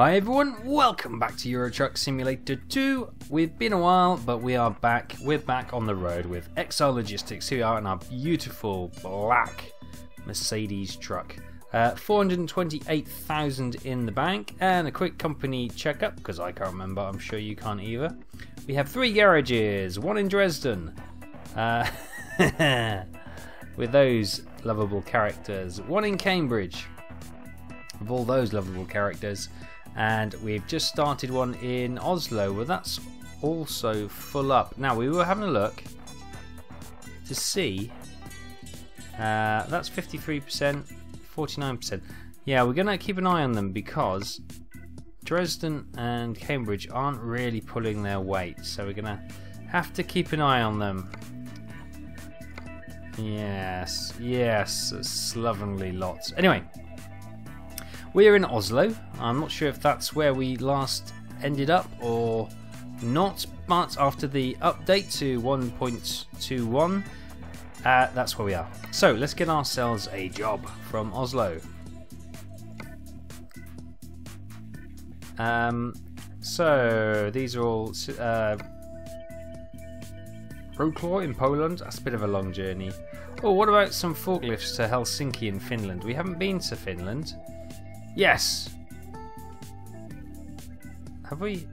Hi everyone, welcome back to Euro Truck Simulator 2. We've been a while, but we are back. We're back on the road with Exile Logistics. Here we are in our beautiful black Mercedes truck. 428,000 in the bank, and a quick company checkup, because I can't remember, I'm sure you can't either. We have 3 garages, 1 in Dresden, with those lovable characters, 1 in Cambridge, with all those lovable characters. And we've just started one in Oslo, where that's also full up. Now, we were having a look to see. That's 53%, 49%. Yeah, we're going to keep an eye on them because Dresden and Cambridge aren't really pulling their weight. So we're going to have to keep an eye on them. Yes, yes, slovenly lots. Anyway. We're in Oslo. I'm not sure if that's where we last ended up or not, but after the update to 1.21, that's where we are. So let's get ourselves a job from Oslo. So these are all Wrocław in Poland. That's a bit of a long journey. Oh, what about some forklifts to Helsinki in Finland? We haven't been to Finland. Yes. Have we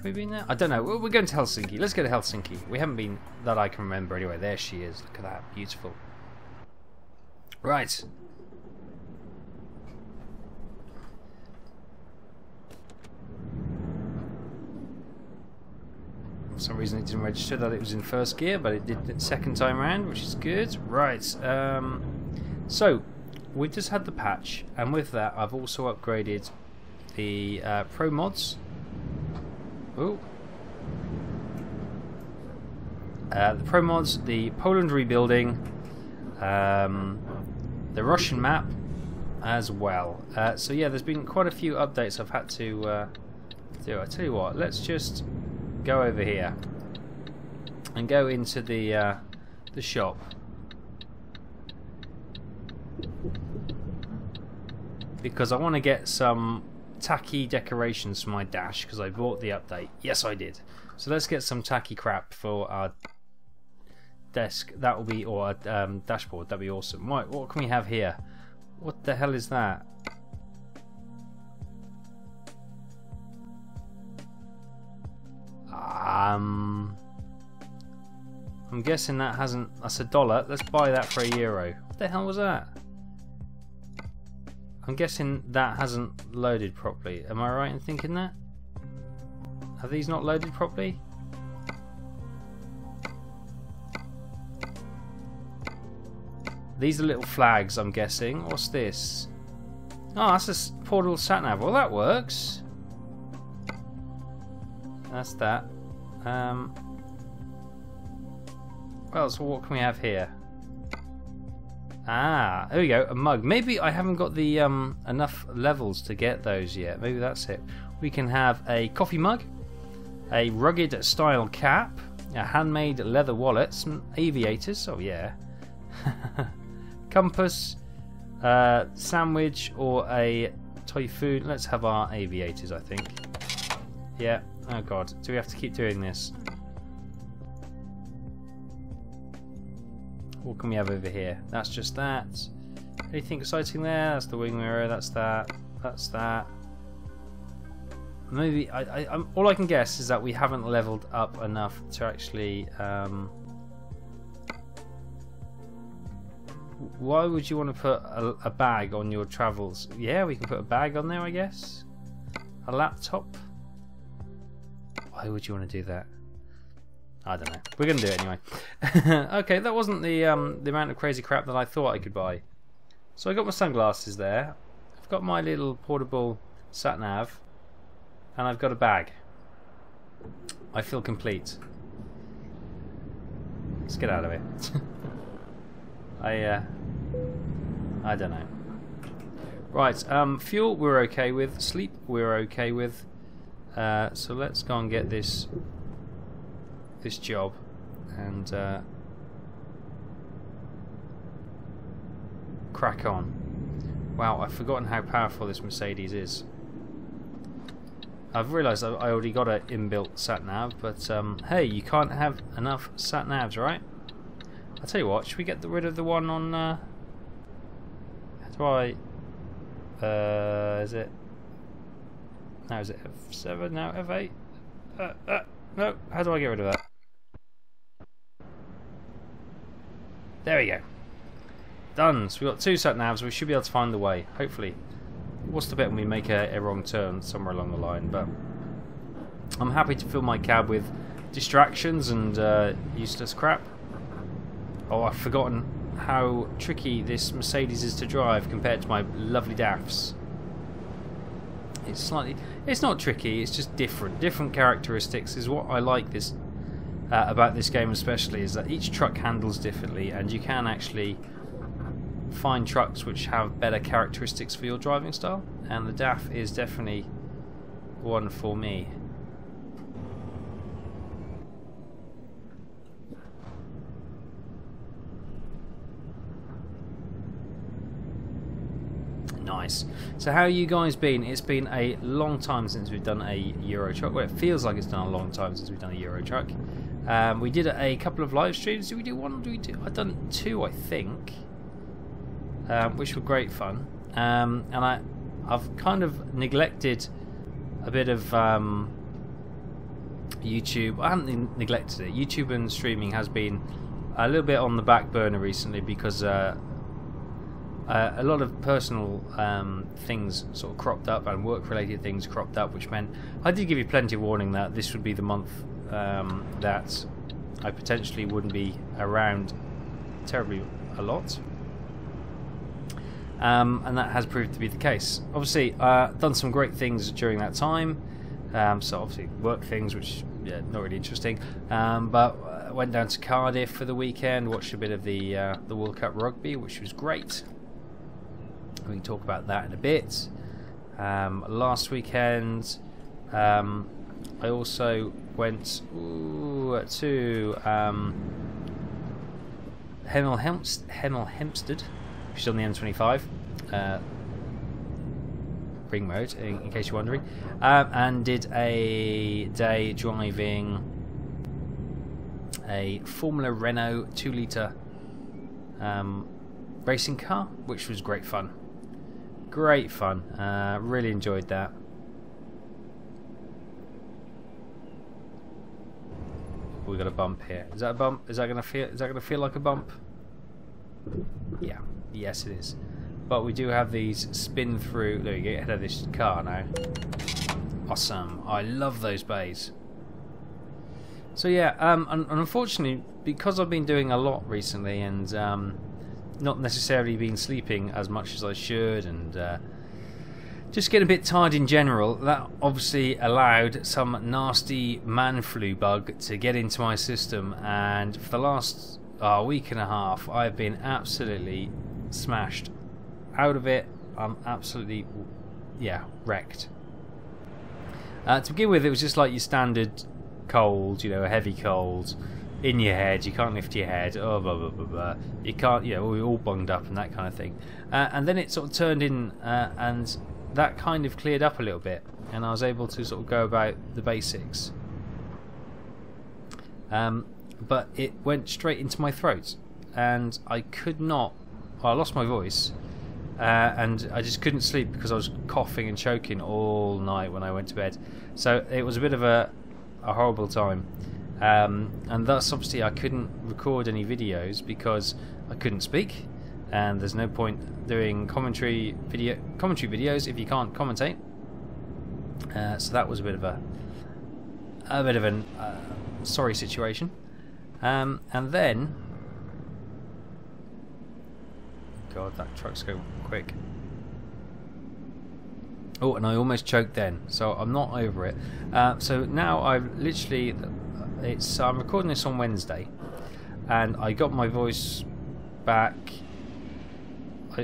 been there? I don't know. We're going to Helsinki. Let's go to Helsinki. We haven't been that I can remember anyway. There she is. Look at that. Beautiful. Right. For some reason it didn't register that it was in first gear, but it did the second time around, which is good. Right. So we just had the patch, and with that I've also upgraded the Pro mods. Ooh. The Pro mods, the Poland rebuilding, the Russian map as well. So yeah, there's been quite a few updates I've had to do. I tell you what, let's just go over here and go into the shop. Because I want to get some tacky decorations for my dash, because I bought the update. Yes, I did. So let's get some tacky crap for our desk. That will be, or our dashboard. That'd be awesome. Right, what can we have here? What the hell is that? I'm guessing that hasn't. That's $1. Let's buy that for €1. What the hell was that? I'm guessing that hasn't loaded properly. Am I right in thinking that? Have these not loaded properly? These are little flags, I'm guessing. What's this? Oh, that's a portable sat-nav. Well, that works. That's that. Well, so what can we have here? Ah, there we go, a mug. Maybe I haven't got the enough levels to get those yet. Maybe that's it. We can have a coffee mug, a rugged style cap, a handmade leather wallet, some aviators, oh yeah, compass, sandwich, or a typhoon. Let's have our aviators, I think. Yeah, oh god, do we have to keep doing this? What can we have over here? That's just that. Anything exciting there? That's the wing mirror. That's that. That's that. Maybe I'm all I can guess is that we haven't leveled up enough to actually. Why would you want to put a bag on your travels? Yeah, we can put a bag on there, I guess. A laptop. Why would you want to do that? I don't know. We're going to do it anyway. Okay, that wasn't the amount of crazy crap that I thought I could buy. So I got my sunglasses there. I've got my little portable sat-nav. And I've got a bag. I feel complete. Let's get out of it. I don't know. Right, fuel we're okay with. Sleep we're okay with. So let's go and get this job and crack on. Wow, I've forgotten how powerful this Mercedes is. I've realised I already got an inbuilt sat nav, but hey, you can't have enough sat navs, right? I'll tell you what, should we get rid of the one on how do I is it now, is it F7 now, F8? No, how do I get rid of that? There we go. Done. So we've got 2 sat navs. We should be able to find the way, hopefully. What's the bit when we make a wrong turn somewhere along the line? But I'm happy to fill my cab with distractions and useless crap. Oh, I've forgotten how tricky this Mercedes is to drive compared to my lovely Daffs. It's not tricky, it's just different characteristics is what I like this about this game especially, is that each truck handles differently and you can actually find trucks which have better characteristics for your driving style, and the Taff is definitely one for me. Nice. So how you guys been? It's been a long time since we've done a Euro truck. Well, it feels like it's done a long time since we've done a Euro truck. We did a couple of live streams. Did we do one? I've done 2, I think, which were great fun. And I've kind of neglected a bit of YouTube. I haven't neglected it. YouTube and streaming has been a little bit on the back burner recently because a lot of personal things sort of cropped up and work-related things cropped up, which meant I did give you plenty of warning that this would be the month that I potentially wouldn't be around terribly a lot, and that has proved to be the case. Obviously, done some great things during that time. So obviously work things, which not really interesting. But went down to Cardiff for the weekend, watched a bit of the World Cup rugby, which was great. We can talk about that in a bit. Last weekend, I also went to Hemel Hempstead, which is on the M25, Ring Road, in case you're wondering, and did a day driving a Formula Renault 2-litre racing car, which was great fun. Great fun. Really enjoyed that. We got a bump here. Is that a bump? Is that gonna feel like a bump? Yeah. Yes, it is. But we do have these spin through. There you go. Ahead of this car now. Awesome. I love those bays. So yeah. And unfortunately, because I've been doing a lot recently and not necessarily been sleeping as much as I should, and just getting a bit tired in general, that obviously allowed some nasty man flu bug to get into my system, and for the last week and a half I've been absolutely smashed out of it. I'm absolutely wrecked. To begin with, it was just like your standard cold, a heavy cold in your head. You can't lift your head, blah blah blah blah. You can't, we're all bunged up and that kind of thing. And then it sort of turned in, and that kind of cleared up a little bit, and I was able to sort of go about the basics. But it went straight into my throat, and I could not. I lost my voice, and I just couldn't sleep because I was coughing and choking all night when I went to bed. So it was a bit of a horrible time. And thus obviously I couldn't record any videos because I couldn't speak, and there's no point doing commentary videos if you can't commentate. So that was a bit of an sorry situation. And then, God, that truck's going quick. Oh, and I almost choked then, so I'm not over it. So now I've literally, I'm recording this on Wednesday, and I got my voice back.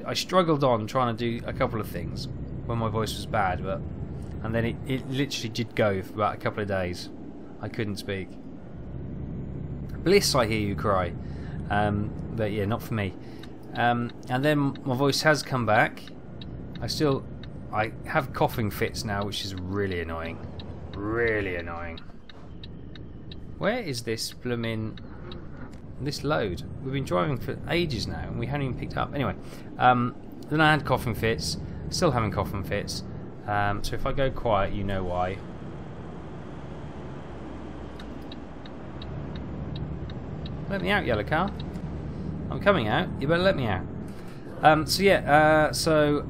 I struggled on trying to do a couple of things when my voice was bad, and then it literally did go for about a couple of days. I couldn't speak. Bliss, I hear you cry. But yeah, not for me. And then my voice has come back. I have coughing fits now, which is really annoying. Really annoying. Where is this blooming... this load? We've been driving for ages now and we haven't even picked up. Anyway, then I had coughing fits. Still having coughing fits. So if I go quiet, you know why. Let me out, yellow car. I'm coming out. You better let me out. So yeah, so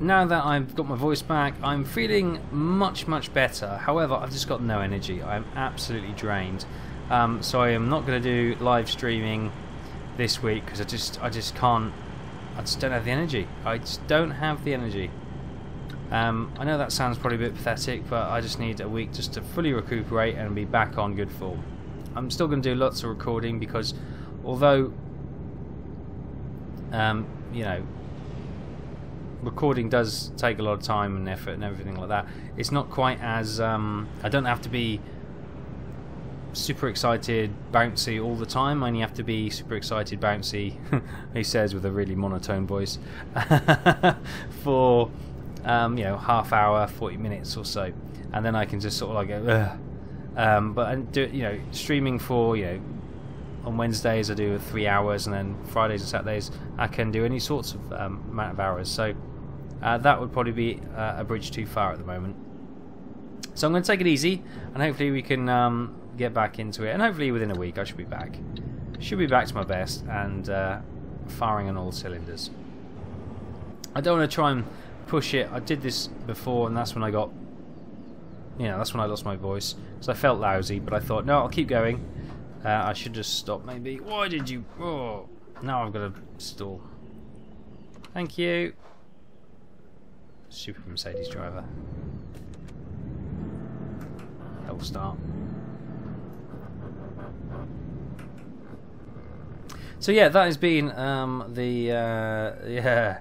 now that I've got my voice back, I'm feeling much better. However, I've just got no energy. I'm absolutely drained. So I am not going to do live streaming this week because I just can't. I just don't have the energy. I just don't have the energy. I know that sounds probably a bit pathetic, but I just need a week just to fully recuperate and be back on good form. I'm still going to do lots of recording because although you know, recording does take a lot of time and effort and everything like that, it's not quite as I don't have to be super excited, bouncy all the time. I only have to be super excited, bouncy, he says with a really monotone voice, for you know, half hour, 40 minutes or so, and then I can just sort of like go, ugh. But and do, you know, streaming for, you know, on Wednesdays I do 3 hours, and then Fridays and Saturdays I can do any sorts of amount of hours. So that would probably be a bridge too far at the moment. So I'm going to take it easy, and hopefully we can get back into it. And hopefully within a week I should be back. Should be back to my best and firing on all cylinders. I don't want to try and push it. I did this before, and that's when I got, you know, that's when I lost my voice. So I felt lousy, but I thought, no, I'll keep going. I should just stop maybe. Why did you... Oh, now I've got to stall. Thank you. Super Mercedes driver. Hell start. So yeah, that has been the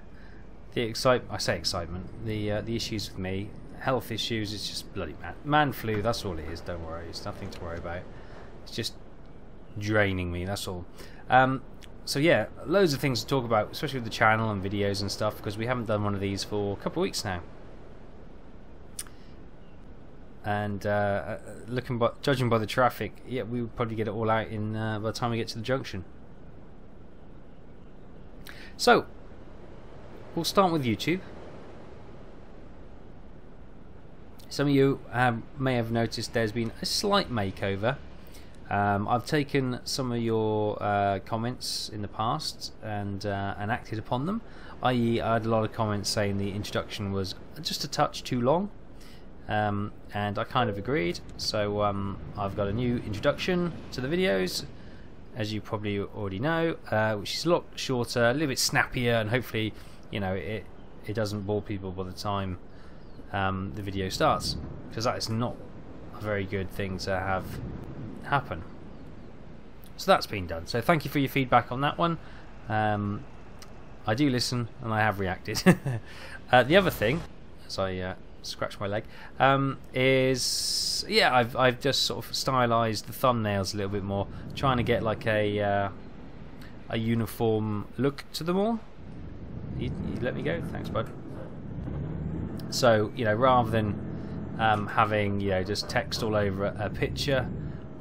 excitement. I say excitement. The issues with me, health issues. It's just bloody man flu. That's all it is. Don't worry. It's nothing to worry about. It's just draining me. That's all. So yeah, loads of things to talk about, especially with the channel and videos and stuff, because we haven't done one of these for a couple of weeks now. And judging by the traffic, yeah, we would probably get it all out in by the time we get to the junction. So we'll start with YouTube. Some of you may have noticed there's been a slight makeover. I've taken some of your comments in the past and acted upon them. I.e., I had a lot of comments saying the introduction was just a touch too long, and I kind of agreed. So I've got a new introduction to the videos, as you probably already know, which is a lot shorter, a little bit snappier, and hopefully, you know, it doesn't bore people by the time the video starts, because that is not a very good thing to have happen. So that's been done. So thank you for your feedback on that one. I do listen and I have reacted. The other thing, as I scratch my leg, is I've just sort of stylized the thumbnails a little bit more, trying to get like a uniform look to them all. You let me go? Thanks, bud. So, you know, rather than having, you know, just text all over a picture,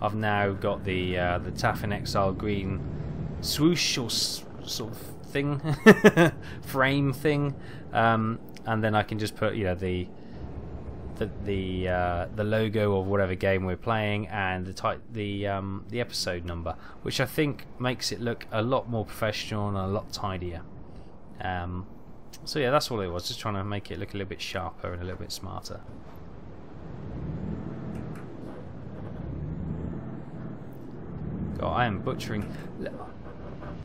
I've now got the Taff and Exile green swoosh or sort of thing, frame thing, and then I can just put, you know, the logo of whatever game we're playing and the episode number, which I think makes it look a lot more professional and a lot tidier. So yeah, that's all it was, just trying to make it look a little bit sharper and a little bit smarter. God, I am butchering.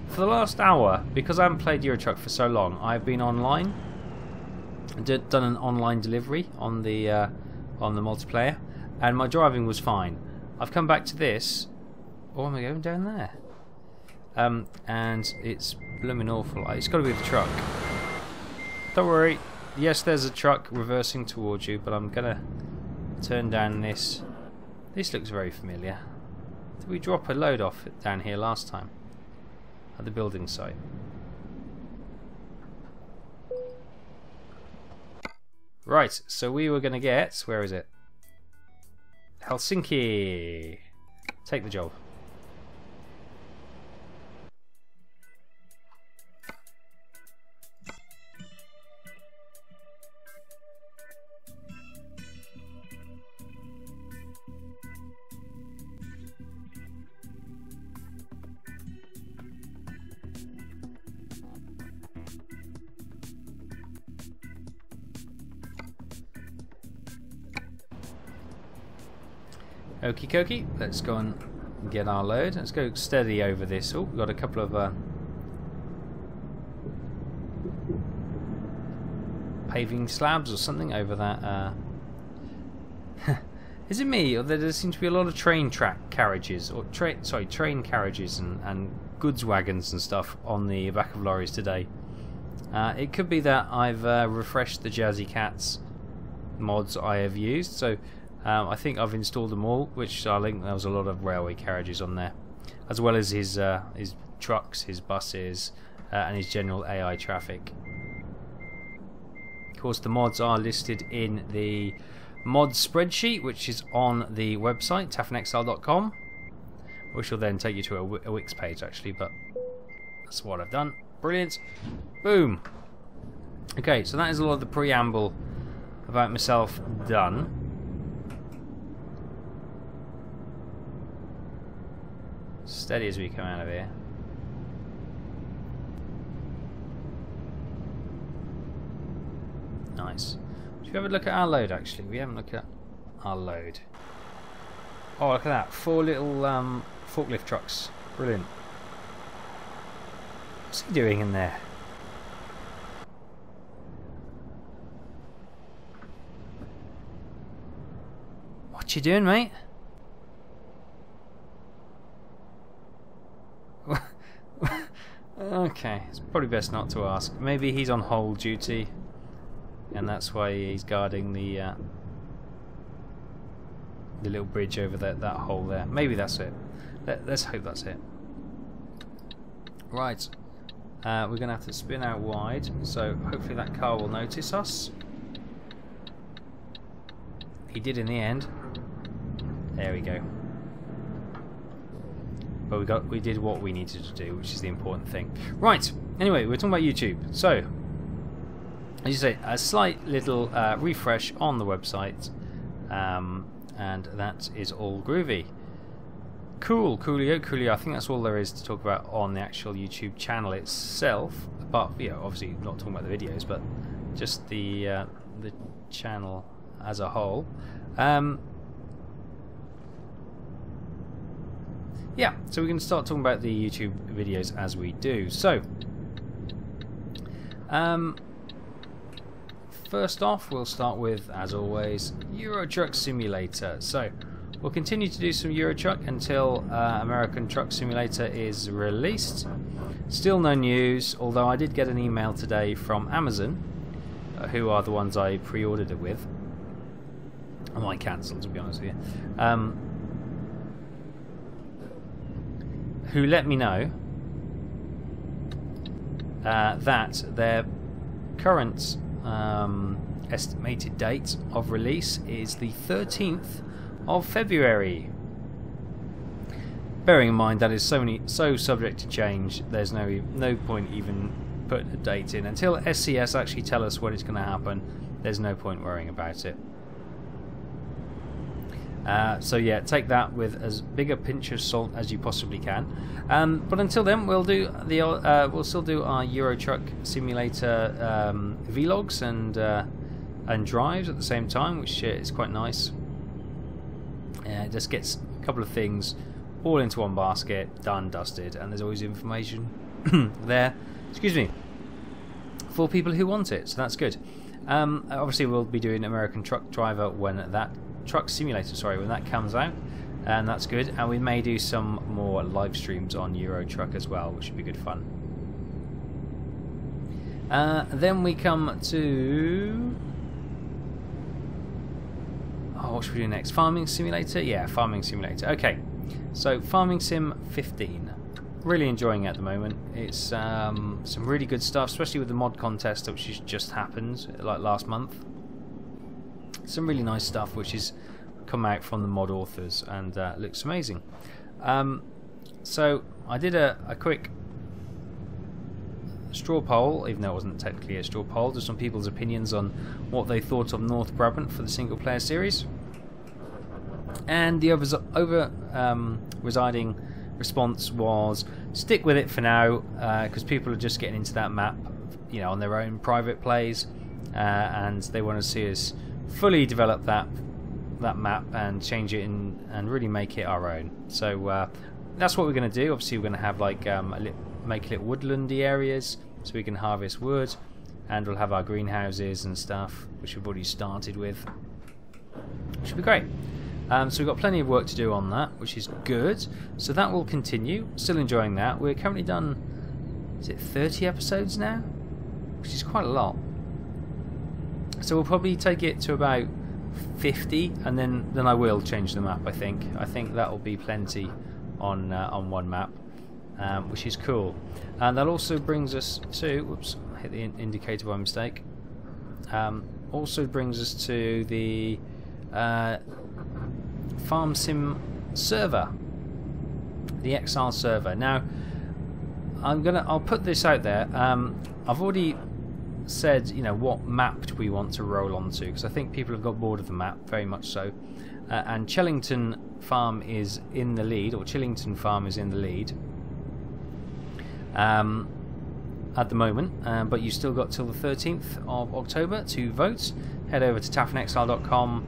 For the last hour, because I haven't played Euro Truck for so long, I've been online, done an online delivery on the multiplayer, and my driving was fine. I've come back to this. Oh, am I going down there? And it's blooming awful. It's got to be the truck. Don't worry. Yes, there's a truck reversing towards you, but I'm gonna turn down this. This looks very familiar. Did we drop a load off down here last time at the building site? Right, so we were going to get, where is it? Helsinki. Take the job. Okie dokie, let's go and get our load. Let's go steady over this. Oh, we've got a couple of paving slabs or something over that. Is it me, or there seem to be a lot of train track carriages, or train carriages and goods wagons and stuff on the back of lorries today? It could be that I've refreshed the Jazzy Cats mods I have used, so I think I've installed them all, which I think there was a lot of railway carriages on there, as well as his trucks, his buses, and his general AI traffic. Of course, the mods are listed in the mods spreadsheet, which is on the website taffandexile.com, which will then take you to a Wix page actually, but that's what I've done. Brilliant. Boom. Okay, so that is a lot of the preamble about myself done. Steady as we come out of here. Nice. Should we have a look at our load actually? We haven't looked at our load. Oh, look at that. 4 little forklift trucks. Brilliant. What's he doing in there? What you doing, mate? Okay, it's probably best not to ask. Maybe he's on hold duty, and that's why he's guarding the little bridge over that hole there. Maybe that's it. Let's hope that's it. Right, we're going to have to spin out wide, so hopefully that car will notice us. He did in the end. There we go. But we did what we needed to do, which is the important thing. Right, anyway, we're talking about YouTube. So, as you say, a slight little refresh on the website, and that is all groovy. Cool, coolio. I think that's all there is to talk about on the actual YouTube channel itself. Apart, obviously not talking about the videos, but just the channel as a whole. Yeah, so we can start talking about the YouTube videos as we do. So, first off, we'll start with, as always, Euro Truck Simulator. So, we'll continue to do some Euro Truck until American Truck Simulator is released. Still no news, although I did get an email today from Amazon, who are the ones I pre-ordered it with. I might cancel, to be honest with you. Who let me know that their current estimated date of release is the 13th of February. Bearing in mind that is so subject to change, there's no point even putting a date in. Until SCS actually tell us when it's going to happen, there's no point worrying about it. So yeah, take that with as big a pinch of salt as you possibly can. But until then, we'll still do our Euro Truck Simulator vlogs and drives at the same time, which is quite nice. It just gets a couple of things all into one basket, done, dusted, and there's always information there. Excuse me, for people who want it, so that's good. Obviously, we'll be doing American Truck Driver when that. Truck Simulator, sorry, when that comes out, and that's good. And we may do some more live streams on Euro Truck as well, which should be good fun. Then we come to what should we do next? Farming Simulator? Yeah, Farming Simulator. Okay, so Farming Sim 15. Really enjoying it at the moment. It's some really good stuff, especially with the mod contest which has just happened like last month. Some really nice stuff which is come out from the mod authors, and it looks amazing. So I did a quick straw poll, even though it wasn't technically a straw poll, just on people's opinions on what they thought of North Brabant for the single player series. And the residing response was stick with it for now, because people are just getting into that map, you know, on their own private plays, and they want to see us fully develop that map and change it and really make it our own. So that's what we're going to do. Obviously we're going to have like make little woodlandy areas so we can harvest wood, and we'll have our greenhouses and stuff, which we've already started with. Should be great. So we've got plenty of work to do on that, which is good. So that will continue. Still enjoying that. We're currently done, is it 30 episodes now? Which is quite a lot. So we'll probably take it to about 50, and then I will change the map. I think that'll be plenty on one map, which is cool. And that also brings us to, whoops, I hit the indicator by mistake. Also brings us to the Farm Sim server, the Exile server. Now, I'll put this out there. I've already said, you know, what map do we want to roll onto, because I think people have got bored of the map, very much so. And Chillington Farm is in the lead, or Chillington Farm is in the lead at the moment, but you've still got till the 13th of October to vote. Head over to taffandexile.com.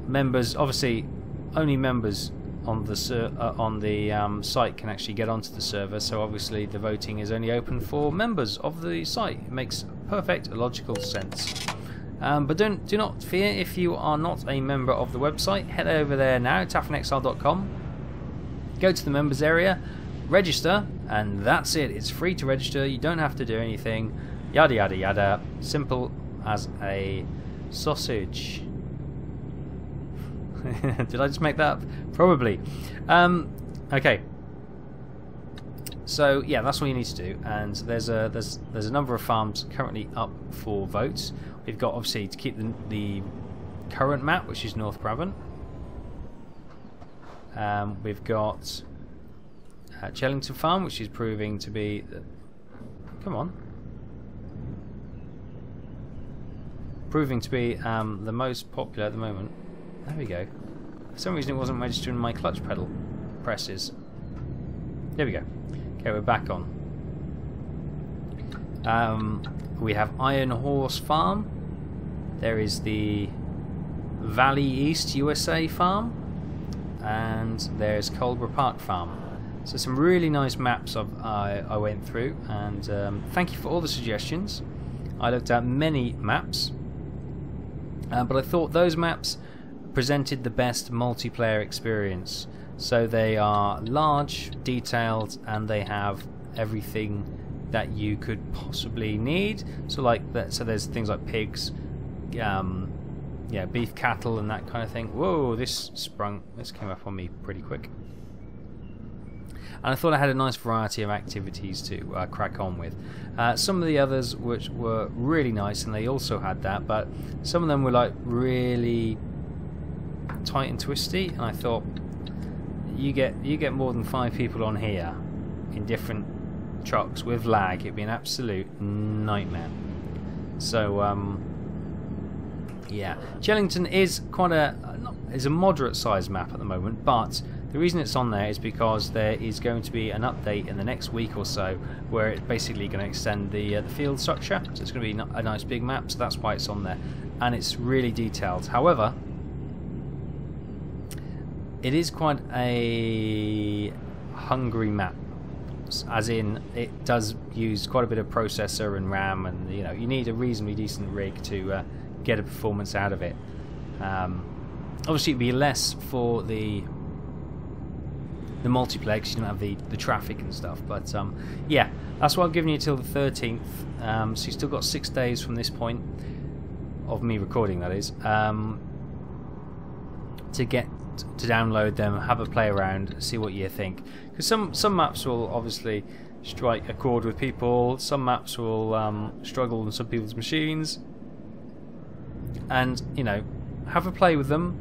Members, obviously, only members on the site can actually get onto the server, so obviously the voting is only open for members of the site. It makes perfect logical sense. But do not fear if you are not a member of the website. Head over there now, taffandexile.com. Go to the members area, register, and that's it. It's free to register. You don't have to do anything. Yada yada yada. Simple as a sausage. Did I just make that up? Probably. Okay. So yeah, that's what you need to do. And there's a number of farms currently up for votes. We've got, obviously, to keep the current map, which is North Brabant. We've got Chillington Farm, which is proving to be the most popular at the moment. There we go. For some reason it wasn't registering my clutch pedal presses. There we go. Okay, we're back on. We have Iron Horse Farm. There is the Valley East USA Farm. And there's Colborough Park Farm. So some really nice maps I went through. And thank you for all the suggestions. I looked at many maps. But I thought those maps presented the best multiplayer experience. So they are large, detailed, and they have everything that you could possibly need. So like that. So there's things like pigs, yeah, beef cattle and that kind of thing. Whoa! This came up on me pretty quick. And I thought I had a nice variety of activities to crack on with. Some of the others which were really nice, and they also had that, but some of them were like really tight and twisty, and I thought, you get more than 5 people on here in different trucks with lag, it'd be an absolute nightmare. So yeah, Chillington is quite a moderate sized map at the moment, but the reason it's on there is because there is going to be an update in the next week or so where it's basically going to extend the field structure, so it's going to be a nice big map, so that's why it's on there, and it's really detailed. However, it is quite a hungry map, as in it does use quite a bit of processor and RAM, and you know, you need a reasonably decent rig to get a performance out of it. Obviously it'd be less for the multiplayer because you don't have the traffic and stuff, but yeah, that's why I'm giving you till the 13th, so you've still got 6 days from this point of me recording, that is, to download them, have a play around, see what you think, because some maps will obviously strike a chord with people, some maps will struggle on some people's machines, and you know, have a play with them,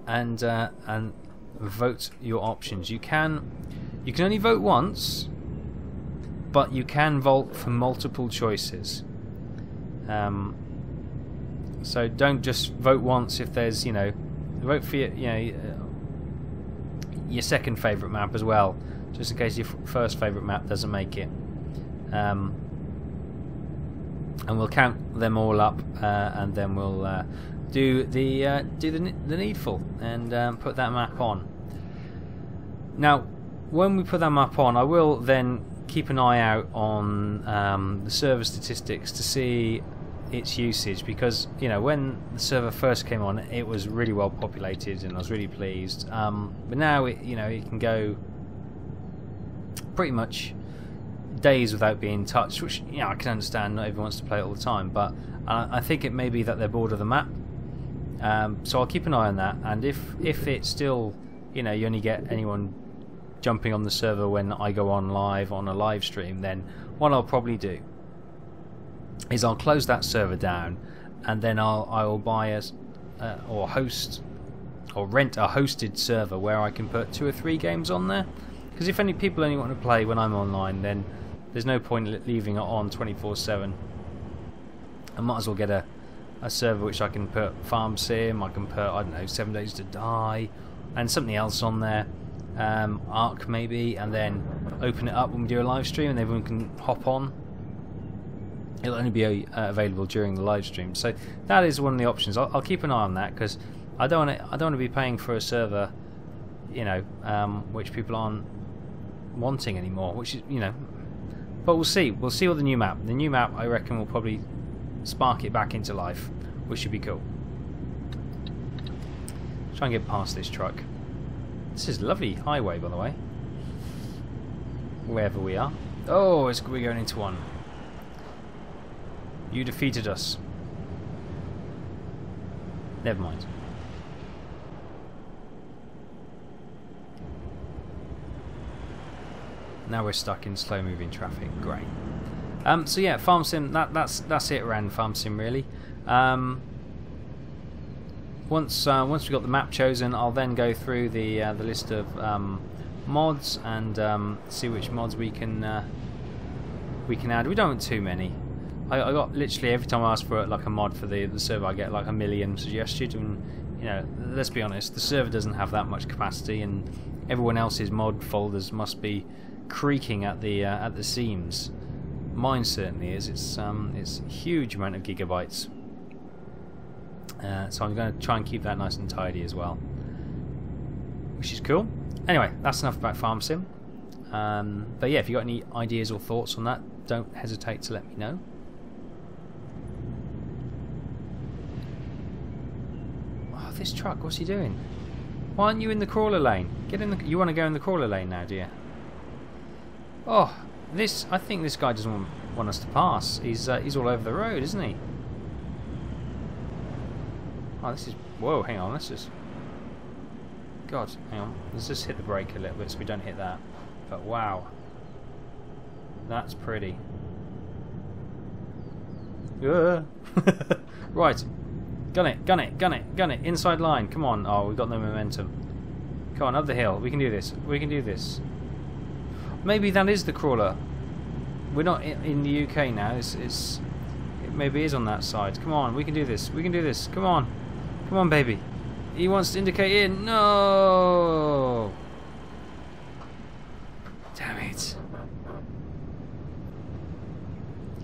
and vote your options. You can only vote once, but you can vote for multiple choices. So don't just vote once. If there's, vote for your second favourite map as well, just in case your first favourite map doesn't make it. And we'll count them all up, and then we'll do the needful and put that map on. Now, when we put that map on, I will then keep an eye out on the server statistics to see its usage, because when the server first came on, it was really well populated and I was really pleased. But now it can go pretty much days without being touched, which I can understand. Not everyone wants to play it all the time, but I think it may be that they're bored of the map. So I'll keep an eye on that, and if it's still you only get anyone jumping on the server when I go on live on a live stream, then what I'll probably do is I'll close that server down, and then I'll buy or host or rent a hosted server where I can put 2 or 3 games on there. Because if any people only want to play when I'm online, then there's no point leaving it on 24/7. I might as well get a server which I can put Farm Sim, I can put, I don't know, 7 Days to Die, and something else on there, Ark maybe, and then open it up when we do a live stream and everyone can hop on. It'll only be available during the live stream, so that is one of the options. I'll keep an eye on that, because I don't want to be paying for a server, which people aren't wanting anymore. Which is, but we'll see. We'll see with the new map. The new map, I reckon, will probably spark it back into life, which should be cool. Try and get past this truck. This is a lovely highway, by the way. Wherever we are. Oh, we're going into one. You defeated us. Never mind. Now we're stuck in slow-moving traffic. Great. So yeah, Farm Sim. That's it around Farm Sim, really. Once we got the map chosen, I'll then go through the list of mods and see which mods we can add. We don't want too many. I got literally every time I ask for like a mod for the server, I get like 1 million suggested, and let's be honest, the server doesn't have that much capacity, and everyone else's mod folders must be creaking at the seams. Mine certainly is. It's a huge amount of gigabytes. So I'm going to try and keep that nice and tidy as well, which is cool. Anyway, that's enough about Farm Sim. But yeah, if you got any ideas or thoughts on that, don't hesitate to let me know. Oh, this truck, what's he doing? Why aren't you in the crawler lane? Get in the. You want to go in the crawler lane now, do you? Oh, I think this guy doesn't want us to pass. He's all over the road, isn't he? Oh, this is... Whoa, hang on, let's just... God, hang on. Let's just hit the brake a little bit so we don't hit that. But wow. That's pretty. Right. Gun it, gun it, gun it, gun it. Inside line, come on. Oh, we've got no momentum. Come on, up the hill. We can do this. We can do this. Maybe that is the crawler. We're not in the UK now. It maybe is on that side. Come on, we can do this. We can do this. Come on. Come on, baby. He wants to indicate in. No! Damn it.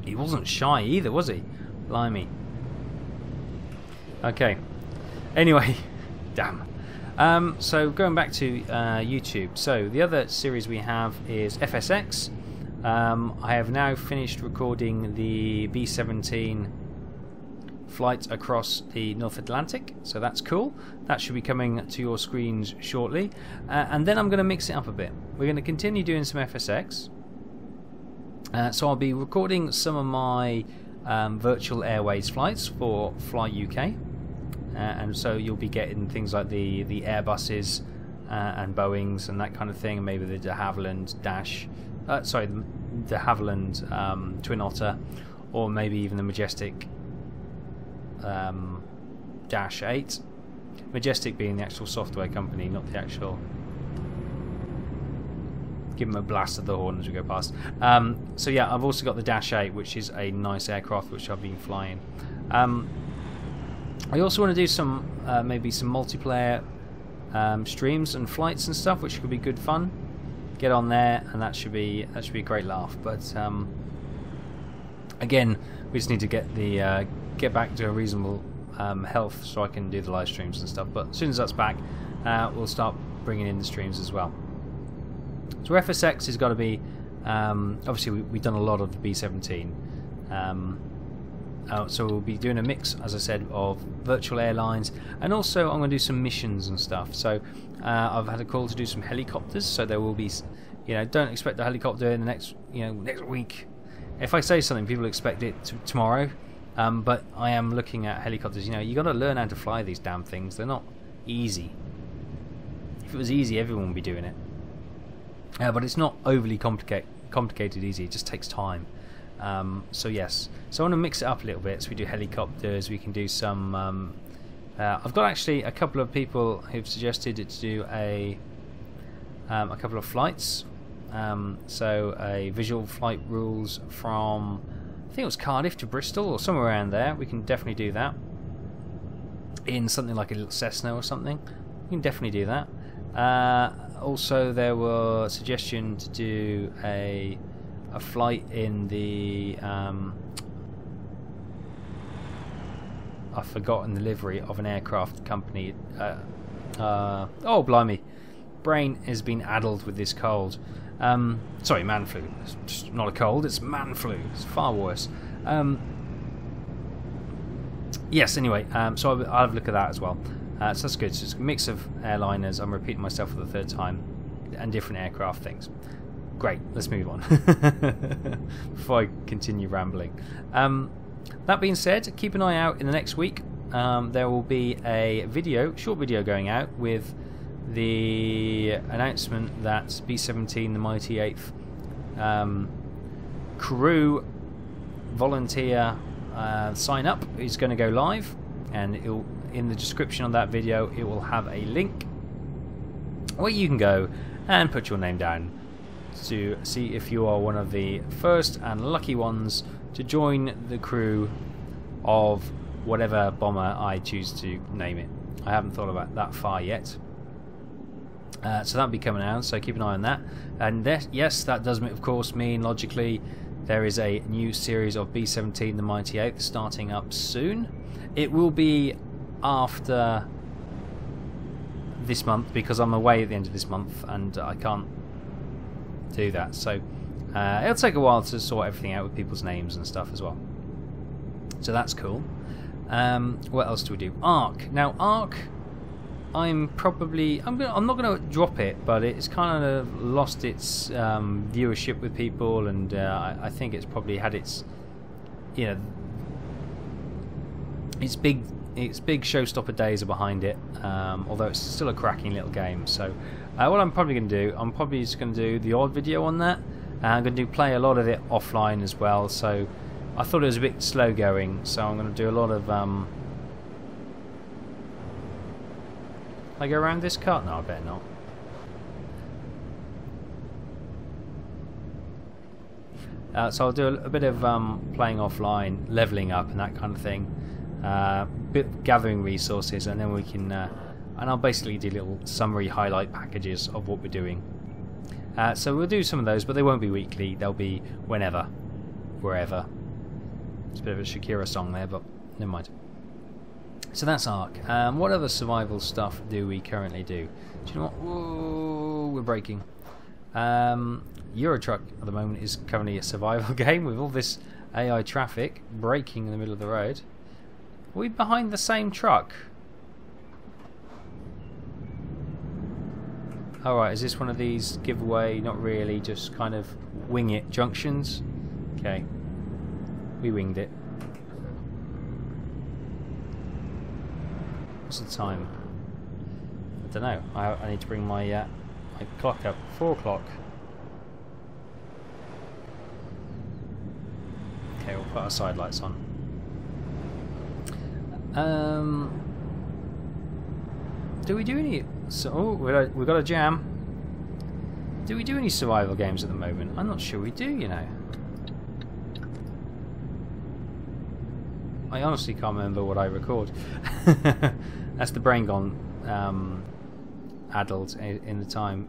He wasn't shy either, was he? Blimey. Okay. Anyway. Damn. So going back to YouTube. So the other series we have is FSX. I have now finished recording the B-17 flight across the North Atlantic, so that's cool. That should be coming to your screens shortly, and then I'm going to mix it up a bit. We're going to continue doing some FSX, so I'll be recording some of my virtual airways flights for Fly UK, and so you'll be getting things like the Airbuses and Boeings and that kind of thing, and maybe the de Havilland de Havilland Twin Otter, or maybe even the Majestic Dash 8. Majestic being the actual software company, not the actual. Give them a blast of the horn as we go past. So yeah, I've also got the Dash 8, which is a nice aircraft which I've been flying. I also want to do some maybe some multiplayer streams and flights and stuff, which could be good fun. Get on there, and that should be a great laugh. But again, we just need to get back to a reasonable health so I can do the live streams and stuff. But as soon as that's back, we'll start bringing in the streams as well. So FSX has got to be obviously we've done a lot of the B-17. So we'll be doing a mix, as I said, of virtual airlines, and also I'm going to do some missions and stuff. So I've had a call to do some helicopters, so there will be, don't expect a helicopter in the next week. If I say something, people expect it tomorrow. But I am looking at helicopters. You got to learn how to fly these damn things. They're not easy. If it was easy, everyone would be doing it. But it's not overly complicated easy. It just takes time. So yes, so I want to mix it up a little bit. So we do helicopters. We can do some. I've got actually a couple of people who've suggested to do a couple of flights. So a visual flight rules from, I think it was Cardiff to Bristol or somewhere around there. We can definitely do that in something like a little Cessna or something. We can definitely do that. Also, there were suggestions to do a flight in the I've forgotten the livery of an aircraft company. Oh blimey, brain has been addled with this cold. Sorry, man flu. It's just not a cold, it's man flu. It's far worse. Yes, anyway, so I'll have a look at that as well. So that's good. So it's a mix of airliners, I'm repeating myself for the third time, and different aircraft things. Great, let's move on before I continue rambling. That being said, keep an eye out in the next week. There will be a short video going out with the announcement that B-17, the Mighty 8th crew volunteer sign up is going to go live, and in the description of that video it will have a link where you can go and put your name down to see if you are one of the first and lucky ones to join the crew of whatever bomber I choose to name it. I haven't thought about that far yet. So that'll be coming out, so keep an eye on that. And yes, that does of course mean logically there is a new series of B-17, the Mighty 8th, starting up soon. It will be after this month because I'm away at the end of this month and I can't do that. So it'll take a while to sort everything out with people's names and stuff as well. So that's cool. What else do we do? Ark. Now Ark, I'm not going to drop it, but it's kind of lost its viewership with people, and I think it's probably had its its big showstopper days are behind it. Although it's still a cracking little game. So what I'm probably going to do, I'm probably just going to do the odd video on that. I'm going to play a lot of it offline as well. So I thought it was a bit slow going, so I'm going to do a lot of I go around this cut? No, I better not. So I'll do a bit of playing offline, leveling up and that kind of thing, gathering resources, and then we can and I'll basically do little summary highlight packages of what we're doing. So we'll do some of those, but they won't be weekly, they'll be whenever, wherever. It's a bit of a Shakira song there, but never mind. So that's Ark. What other survival stuff do we currently do? Do you know what? Whoa, we're braking. Euro Truck at the moment is currently a survival game with all this AI traffic braking in the middle of the road. Are we behind the same truck? Alright, is this one of these giveaway, not really, just kind of wing it junctions? Okay. We winged it. What's the time? I don't know. I need to bring my my clock up. 4 o'clock. Okay, we'll put our side lights on. do we do any... So, oh, we've got a jam. Do we do any survival games at the moment? I'm not sure we do, you know. I honestly can't remember what I record. That's the brain gone addled in the time.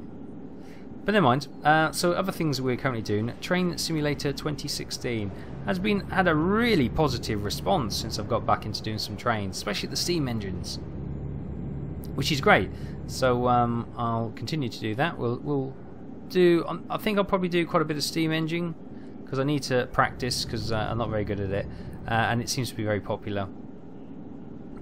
But never mind. So other things we're currently doing. Train Simulator 2016 has had a really positive response since I've got back into doing some trains, especially the steam engines, which is great. So I'll continue to do that. We'll do. I think I'll probably do quite a bit of steam engine because I need to practice because I'm not very good at it, and it seems to be very popular.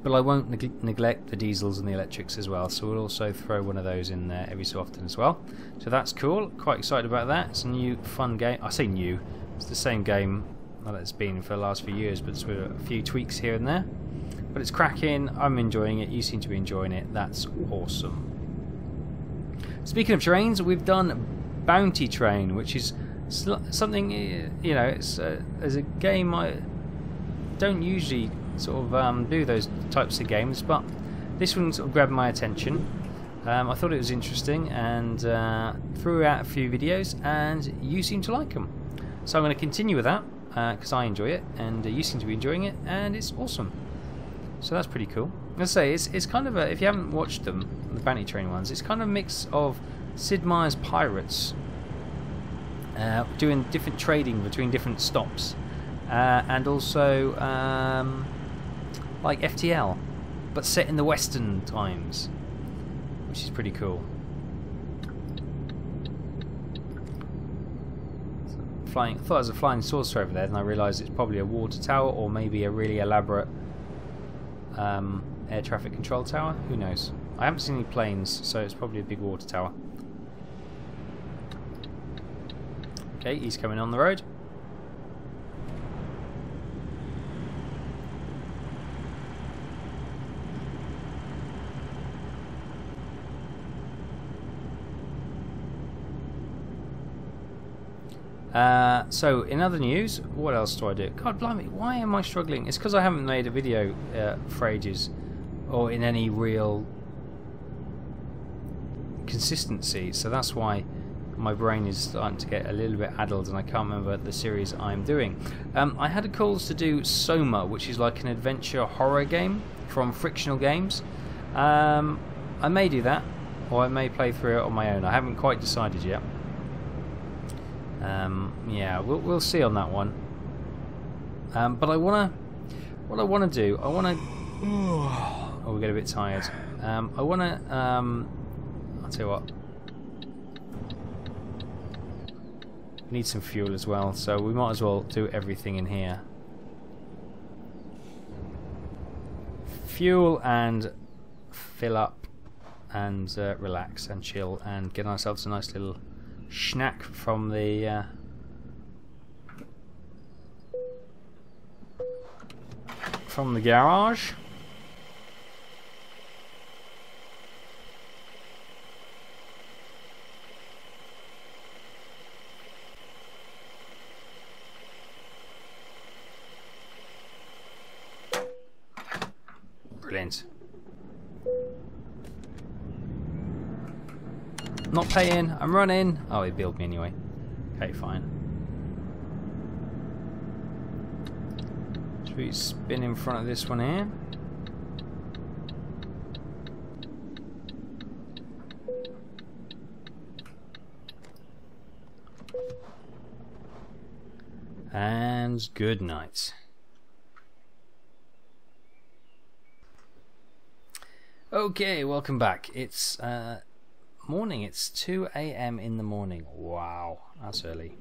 But I won't neglect the diesels and the electrics as well, so we'll also throw one of those in there every so often as well. So that's cool, quite excited about that. It's a new fun game. I say new, it's the same game that it's been for the last few years, but it's with a few tweaks here and there. But it's cracking, I'm enjoying it, you seem to be enjoying it, that's awesome. Speaking of trains, we've done Bounty Train, which is something, you know, it's as a game I don't usually sort of do those types of games, but this one sort of grabbed my attention. I thought it was interesting and threw out a few videos, and you seem to like them. So I'm going to continue with that because I enjoy it, and you seem to be enjoying it, and it's awesome. So that's pretty cool. Let's say it's kind of a, if you haven't watched them, the Bounty Train ones, it's kind of a mix of Sid Meier's Pirates, doing different trading between different stops, and also like FTL, but set in the Western times, which is pretty cool. I thought it was a flying saucer over there, and I realised it's probably a water tower or maybe a really elaborate air traffic control tower. Who knows? I haven't seen any planes, so it's probably a big water tower. Okay, he's coming on the road. So in other news, what else do I do? God blimey, why am I struggling? It's because I haven't made a video for ages, or in any real consistency, so that's why my brain is starting to get a little bit addled and I can't remember the series I'm doing. I had a calls to do Soma, which is like an adventure horror game from Frictional Games. I may do that, or I may play through it on my own. I haven't quite decided yet. Yeah, we'll see on that one. But what I wanna do, I wanna. Oh, we get a bit tired. I wanna. I'll tell you what. We need some fuel as well, so we might as well do everything in here. Fuel and fill up and relax and chill and get ourselves a nice little snack from the garage. Brilliant. Not paying, I'm running. Oh, he billed me anyway. Okay, fine. Should we spin in front of this one here? And good night. Okay, welcome back. It's morning. It's 2 AM in the morning. Wow, that's early.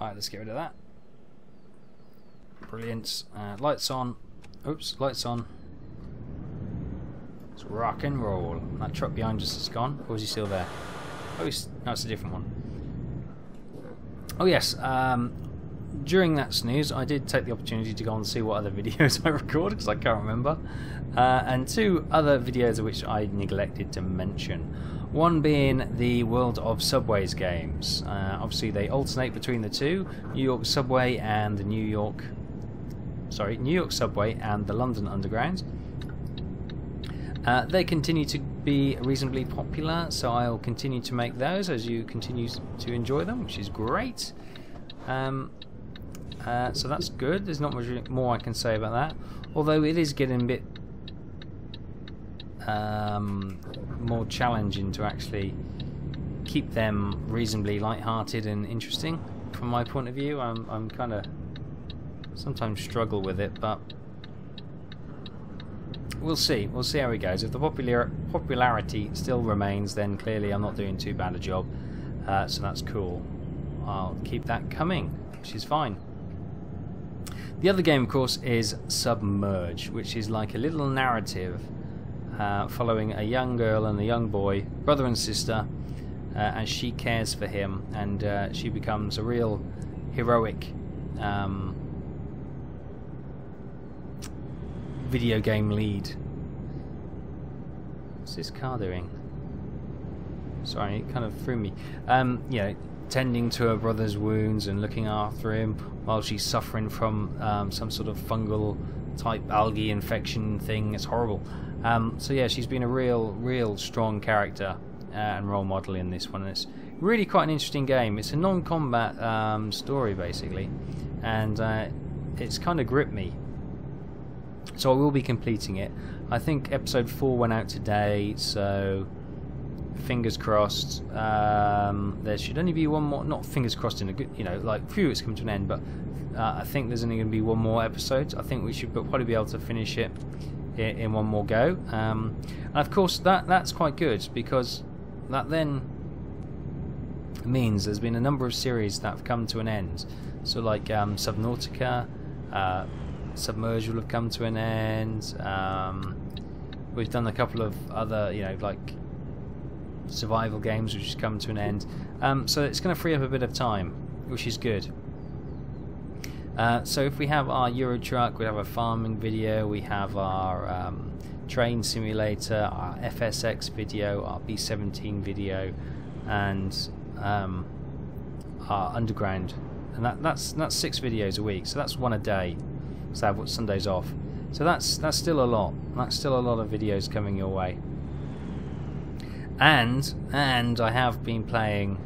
Alright, let's get rid of that. Brilliant. Lights on. Oops, lights on. Let's rock and roll. That truck behind us is gone. Or is he still there? Oh, no, it's a different one. Oh yes, during that snooze I did take the opportunity to go and see what other videos I recorded, because I can't remember, and two other videos of which I neglected to mention. One being the World of Subways games. Obviously they alternate between the two, New York Subway and the New York Subway and the London Underground. They continue to be reasonably popular, so I'll continue to make those as you continue to enjoy them, which is great. So that's good. There's not much more I can say about that, although it is getting a bit more challenging to actually keep them reasonably light-hearted and interesting from my point of view. I'm kind of sometimes struggle with it, but we'll see how it goes. If the popularity still remains, then clearly I'm not doing too bad a job, so that's cool. I'll keep that coming, which is fine. The other game, of course, is Submerge, which is like a little narrative following a young girl and a young boy, brother and sister, and she cares for him, and she becomes a real heroic video game lead. What's this car doing? Sorry, it kind of threw me. You know, tending to her brother's wounds and looking after him while she's suffering from some sort of fungal type algae infection thing. It's horrible. So yeah, she's been a real strong character and role model in this one, and it's really quite an interesting game. It's a non-combat story basically, and it's kind of gripped me, so I will be completing it. I think episode 4 went out today, so fingers crossed. There should only be one more, not fingers crossed in a good, you know, like phew, it's come to an end, but I think there's only going to be one more episode. I think we should probably be able to finish it in one more go, and of course that's quite good, because that then means there's been a number of series that have come to an end. So like Subnautica, Submerge will have come to an end. We've done a couple of other, you know, like survival games which has come to an end. So it's going to free up a bit of time, which is good. So if we have our Euro Truck, we have a farming video, we have our train simulator, our FSX video, our B-17 video, and our underground, and that's 6 videos a week, so that's one a day. So I have Sundays off, so that's still a lot. That's still a lot of videos coming your way. And I have been playing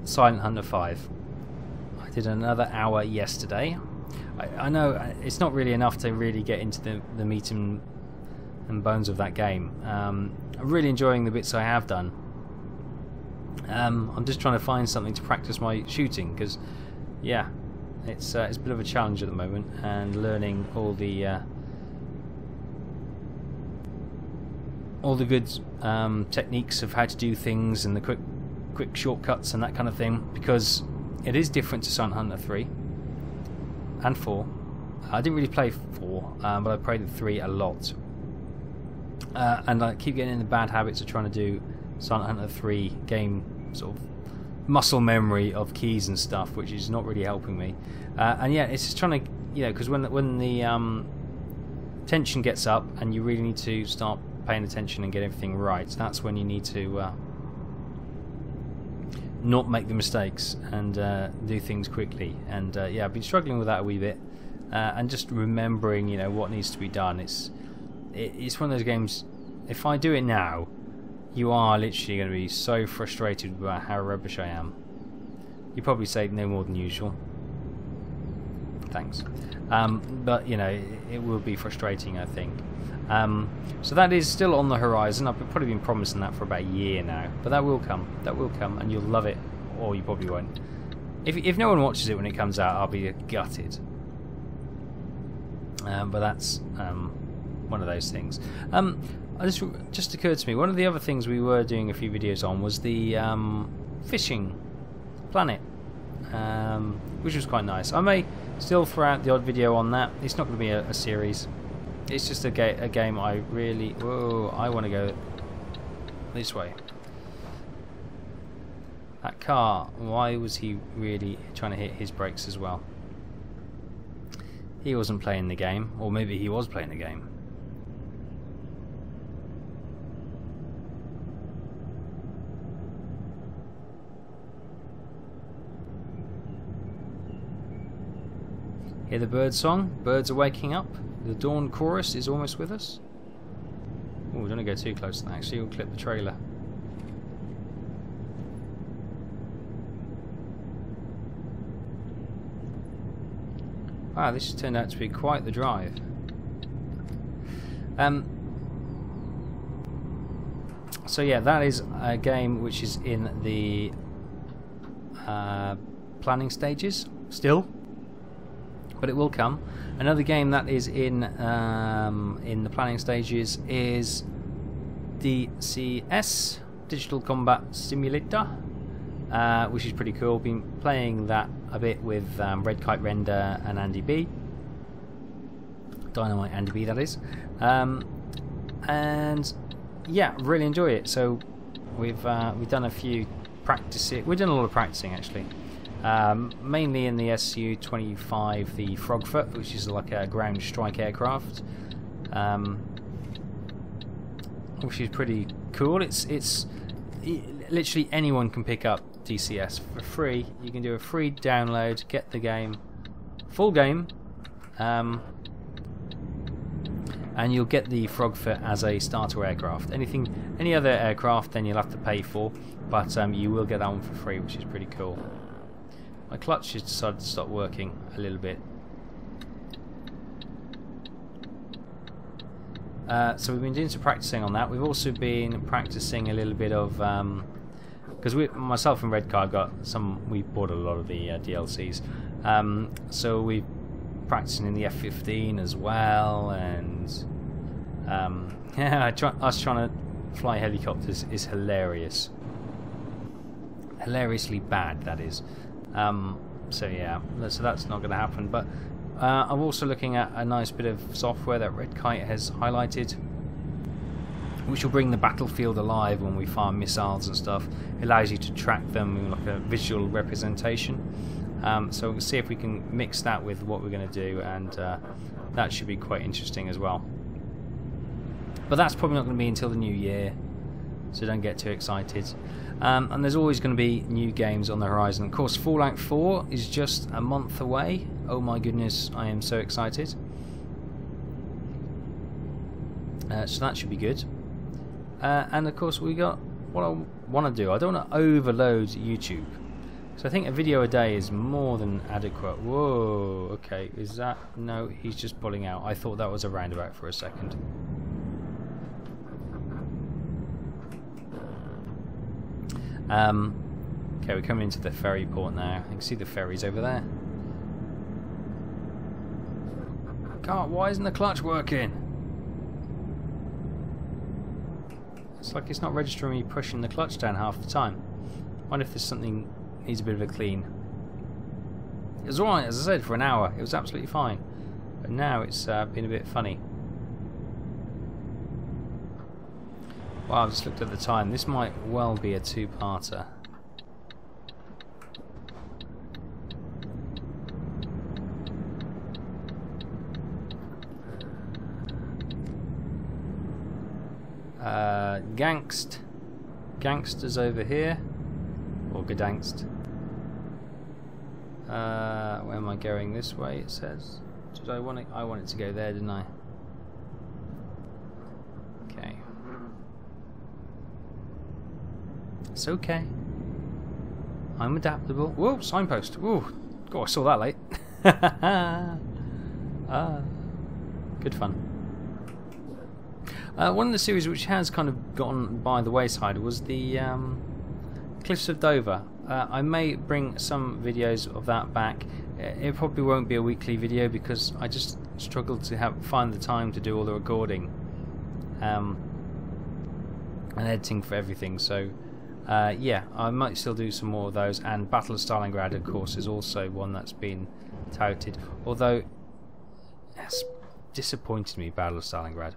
Silent Hunter 5. I did another hour yesterday. I know it's not really enough to really get into the meat and bones of that game. I'm really enjoying the bits I have done. I'm just trying to find something to practice my shooting, because yeah, it's a bit of a challenge at the moment, and learning all the good techniques of how to do things and the quick shortcuts and that kind of thing, because it is different to Silent Hunter 3 and 4. I didn't really play 4, but I played 3 a lot, and I keep getting in the bad habits of trying to do Silent Hunter 3 game sort of muscle memory of keys and stuff, which is not really helping me. And yeah, it's just trying to, you know, because when the tension gets up and you really need to start paying attention and get everything right, that's when you need to not make the mistakes and do things quickly. And yeah, I've been struggling with that a wee bit, and just remembering, you know, what needs to be done. It's one of those games, if I do it now, you are literally going to be so frustrated about how rubbish I am. You probably say no more than usual. Thanks. But you know, it will be frustrating, I think. So that is still on the horizon. I've probably been promising that for about a year now, but that will come. That will come, and you'll love it, or you probably won't. If no one watches it when it comes out, I'll be gutted. But that's one of those things. Just occurred to me, one of the other things we were doing a few videos on was the fishing planet, which was quite nice. I may still throw out the odd video on that. It's not going to be a series. It's just a game I really... Whoa, I want to go this way. That car, why was he really trying to hit his brakes as well? He wasn't playing the game, or maybe he was playing the game. Hear the bird song? Birds are waking up. The Dawn Chorus is almost with us. Oh, we don't want to go too close to that. Actually, we'll clip the trailer. Wow, this has turned out to be quite the drive. So yeah, that is a game which is in the planning stages still, but it will come. Another game that is in the planning stages is DCS, Digital Combat Simulator, which is pretty cool. Been playing that a bit with Red Kite Render and Andy B, Dynamite Andy B, that is, and yeah, really enjoy it. So we've done a few practicing. We've done a lot of practicing actually. Mainly in the Su-25, the Frogfoot, which is like a ground strike aircraft, which is pretty cool. It's literally anyone can pick up DCS for free. You can do a free download, get the game, full game, and you'll get the Frogfoot as a starter aircraft. Any other aircraft, then you'll have to pay for, but you will get that one for free, which is pretty cool. My clutch has decided to stop working a little bit. So we've been doing some practicing on that. We've also been practicing a little bit of because myself and Red Kite got some. We bought a lot of the DLCs, so we're practicing in the F-15 as well, and yeah, us trying to fly helicopters is hilarious, hilariously bad. That is. So yeah, so that's not going to happen. But I'm also looking at a nice bit of software that Red Kite has highlighted, which will bring the battlefield alive when we fire missiles and stuff. It allows you to track them in like a visual representation. So we'll see if we can mix that with what we're going to do, and that should be quite interesting as well. But that's probably not going to be until the new year, so don't get too excited. And there's always going to be new games on the horizon. Of course, Fallout 4 is just a month away. Oh my goodness, I am so excited. So that should be good. And of course, we got what I want to do. I don't want to overload YouTube. So I think a video a day is more than adequate. Whoa, okay, is that... No, he's just pulling out. I thought that was a roundabout for a second. Okay, we're coming into the ferry port now. You can see the ferries over there. God, why isn't the clutch working? It's like it's not registering me pushing the clutch down half the time. I wonder if there's something needs a bit of a clean. It was alright, as I said, for an hour. It was absolutely fine. But now it's been a bit funny. Wow, I've just looked at the time. This might well be a two-parter. Gangsters over here, or Gdansk. Where am I going? This way, it says. Did I want it? I want it to go there, didn't I? Okay. It's okay. I'm adaptable. Whoa, signpost. Whoa, God, I saw that late. Good fun. One of the series which has kind of gone by the wayside was the Cliffs of Dover. I may bring some videos of that back. It probably won't be a weekly video because I just struggle to find the time to do all the recording and editing for everything. So yeah, I might still do some more of those. And Battle of Stalingrad, of course, is also one that's been touted. Although it's disappointed me, Battle of Stalingrad.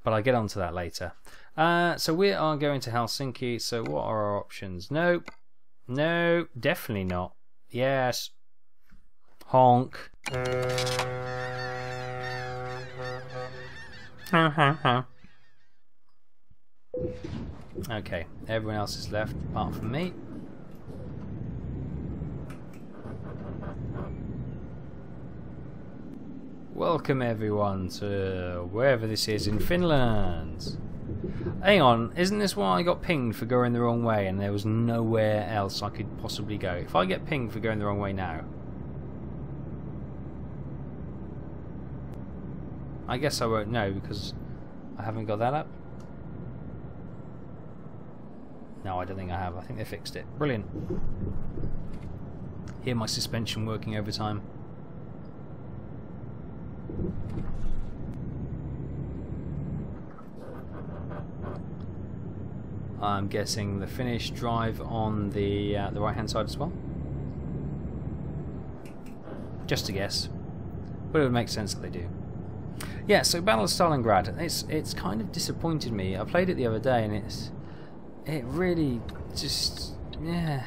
But I'll get onto that later. So we are going to Helsinki. So what are our options? Nope. No, definitely not. Yes. Honk. Okay, everyone else is left apart from me. Welcome everyone to wherever this is in Finland. Hang on, isn't this why I got pinged for going the wrong way and there was nowhere else I could possibly go? If I get pinged for going the wrong way now, I guess I won't know because I haven't got that up. No, I don't think I have. I think they fixed it. Brilliant. Hear my suspension working overtime. I'm guessing the Finnish drive on the right hand side as well. Just a guess, but it would make sense that they do. Yeah, so Battle of Stalingrad. It's kind of disappointed me. I played it the other day, and it really just, yeah.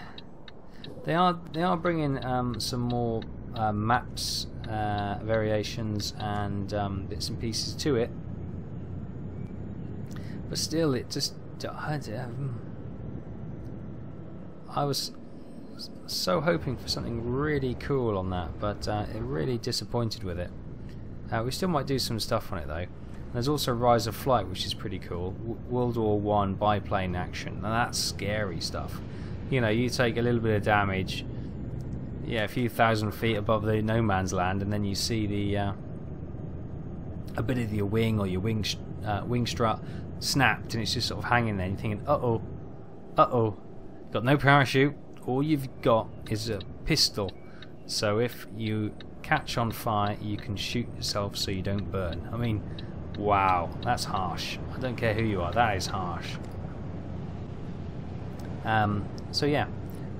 They are bringing some more maps, variations, and bits and pieces to it, but still, it just. I was so hoping for something really cool on that, but it really disappointed with it. We still might do some stuff on it though. There's also Rise of Flight, which is pretty cool. World War I biplane action, and that's scary stuff. You know, you take a little bit of damage, yeah, a few thousand feet above the no man's land, and then you see the a bit of your wing or your wing strut snapped, and it's just sort of hanging there. And you're thinking, uh-oh, got no parachute. All you've got is a pistol. So if you catch on fire, you can shoot yourself so you don't burn. I mean, wow, that's harsh. I don't care who you are, that is harsh. So yeah,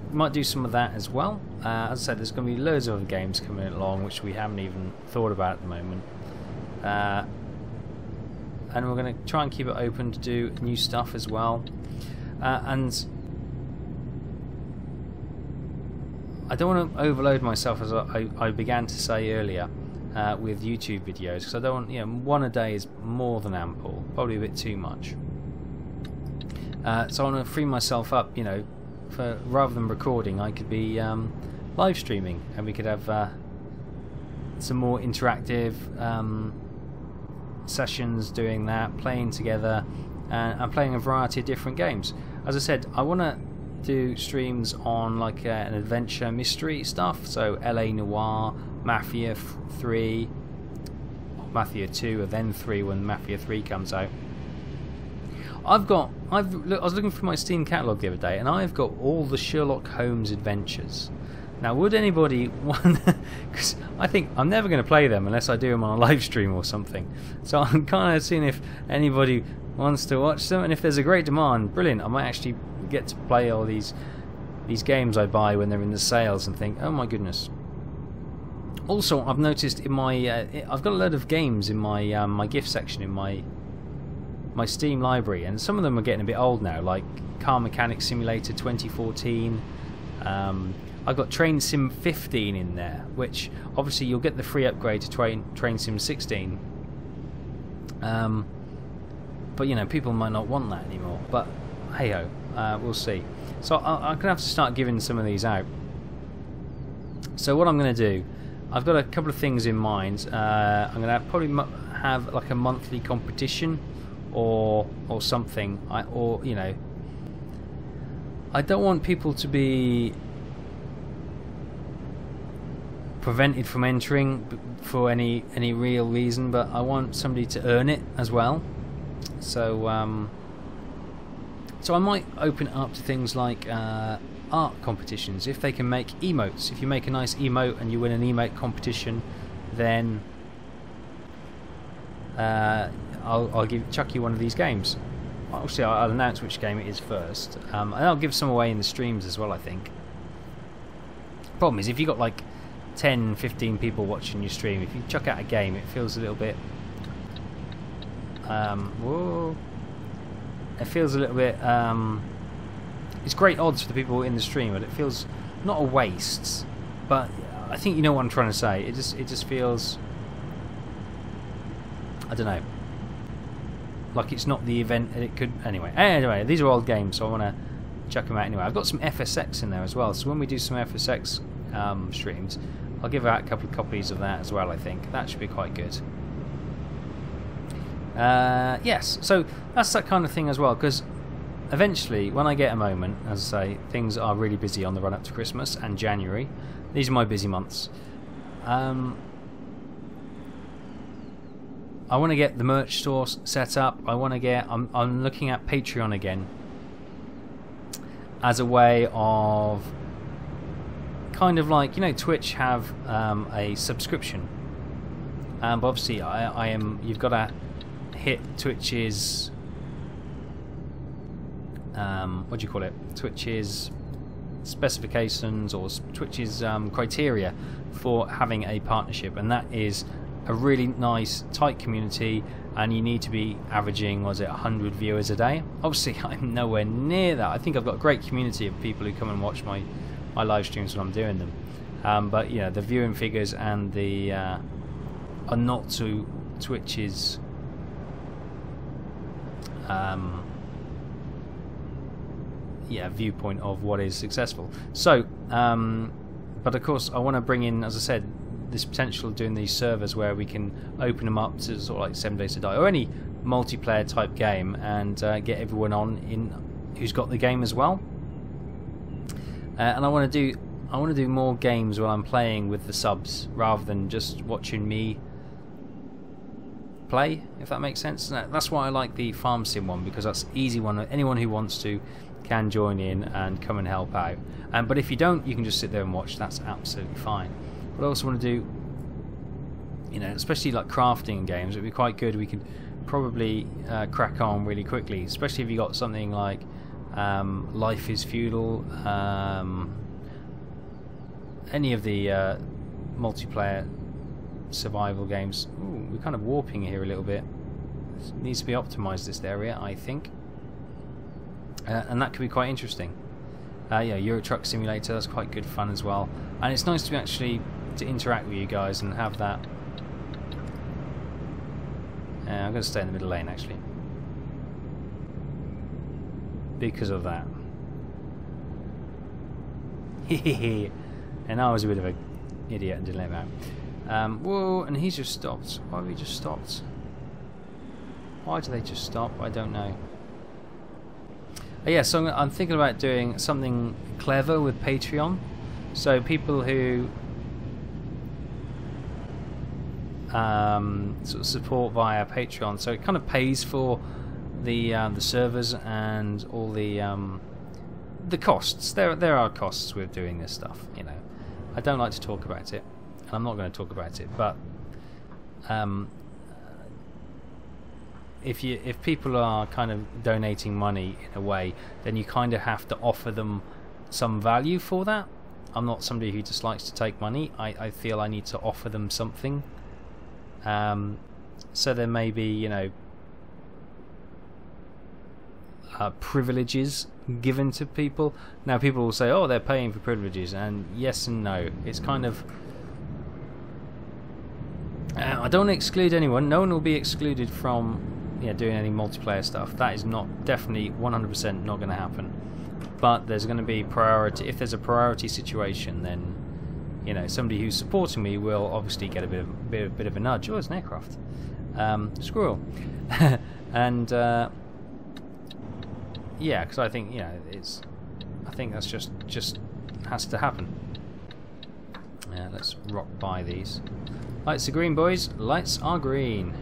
we might do some of that as well. As I said, there's going to be loads of other games coming along which we haven't even thought about at the moment. And we're going to try and keep it open to do new stuff as well. And I don't want to overload myself, as I began to say earlier, with YouTube videos, because I don't want, you know, one a day is more than ample, probably a bit too much. So I want to free myself up, you know, for rather than recording, I could be live streaming, and we could have some more interactive sessions doing that, playing together, and playing a variety of different games. As I said, I want to do streams on like an adventure mystery stuff, so LA Noire, Mafia 3, Mafia 2, and then 3 when Mafia 3 comes out. I was looking through my Steam catalogue the other day, and I've got all the Sherlock Holmes adventures. Now, would anybody want? Because I think I'm never going to play them unless I do them on a live stream or something. So I'm kind of seeing if anybody wants to watch them, and if there's a great demand, brilliant. I might actually get to play all these games I buy when they're in the sales and think, oh my goodness. Also, I've noticed in my I've got a load of games in my my gift section in my Steam library, and some of them are getting a bit old now, like Car Mechanic Simulator 2014. I've got Train Sim 15 in there, which obviously you'll get the free upgrade to Train Sim 16. But you know, people might not want that anymore. But hey ho, we'll see. So I'm gonna have to start giving some of these out. So what I'm gonna do, I've got a couple of things in mind. I'm gonna probably have like a monthly competition, or something. Or you know, I don't want people to be prevented from entering for any real reason, but I want somebody to earn it as well. So so I might open it up to things like art competitions. If they can make emotes, if you make a nice emote and you win an emote competition, then I'll chuck you one of these games. Actually, I'll announce which game it is first, and I'll give some away in the streams as well, I think. Problem is, if you've got like 10, 15 people watching your stream, if you chuck out a game, it feels a little bit whoa, it feels a little bit it's great odds for the people in the stream, but it feels not a waste, but I think you know what I'm trying to say. It just feels, I don't know, like it's not the event it could. Anyway, these are old games, so I want to chuck them out anyway. I've got some FSX in there as well, so when we do some FSX streams, I'll give out a couple of copies of that as well. I think that should be quite good. Yes, so that's that kind of thing as well, because eventually when I get a moment, as I say, things are really busy on the run up to Christmas and January. These are my busy months. I want to get the merch store set up. I want to get. I'm looking at Patreon again as a way of kind of like, you know, Twitch have a subscription, but obviously I am. You've got to hit Twitch's what do you call it? Twitch's specifications or Twitch's criteria for having a partnership, and that is a really nice tight community, and you need to be averaging, was it 100 viewers a day? Obviously I'm nowhere near that. I think I've got a great community of people who come and watch my live streams when I'm doing them, but you know, the viewing figures and the are not to Twitch's viewpoint of what is successful. So but of course I want to bring in, as I said, this potential of doing these servers where we can open them up to sort of like 7 Days to Die or any multiplayer type game, and get everyone on in who's got the game as well. And I want to do more games where I'm playing with the subs rather than just watching me play, if that makes sense. That's why I like the farm sim one, because that's an easy one. Anyone who wants to can join in and come and help out. But if you don't, you can just sit there and watch. That's absolutely fine. But I also want to do, you know, especially like crafting games, it'd be quite good. We could probably crack on really quickly, especially if you got something like Life is Feudal, any of the multiplayer survival games. Ooh, we're kind of warping here a little bit. It needs to be optimized, this area, I think, and that could be quite interesting. Yeah, Euro Truck Simulator, that's quite good fun as well, and it's nice to actually interact with you guys and have that. I'm going to stay in the middle lane actually because of that. And I was a bit of an idiot and didn't let him out. Whoa, and he's just stopped. Why have we just stopped? Why do they just stop? I don't know. Yeah, so I'm thinking about doing something clever with Patreon. So people who sort of support via Patreon, so it kind of pays for the servers and all the costs. There are costs with doing this stuff, you know. I don't like to talk about it, and I'm not going to talk about it, but if people are kind of donating money in a way, then you kind of have to offer them some value for that. I'm not somebody who just likes to take money. I feel I need to offer them something. So there may be, you know, privileges given to people. Now people will say, oh, they're paying for privileges, and yes and no. It's kind of I don't exclude anyone. No one will be excluded from, you know, doing any multiplayer stuff. That is not, definitely 100% not going to happen. But there's going to be priority. If there's a priority situation, then, you know, somebody who's supporting me will obviously get a bit of a nudge. Oh, it's an aircraft. Squirrel. And yeah, because I think, you know, I think that's just has to happen. Let's rock by these. Lights are green, boys. Lights are green.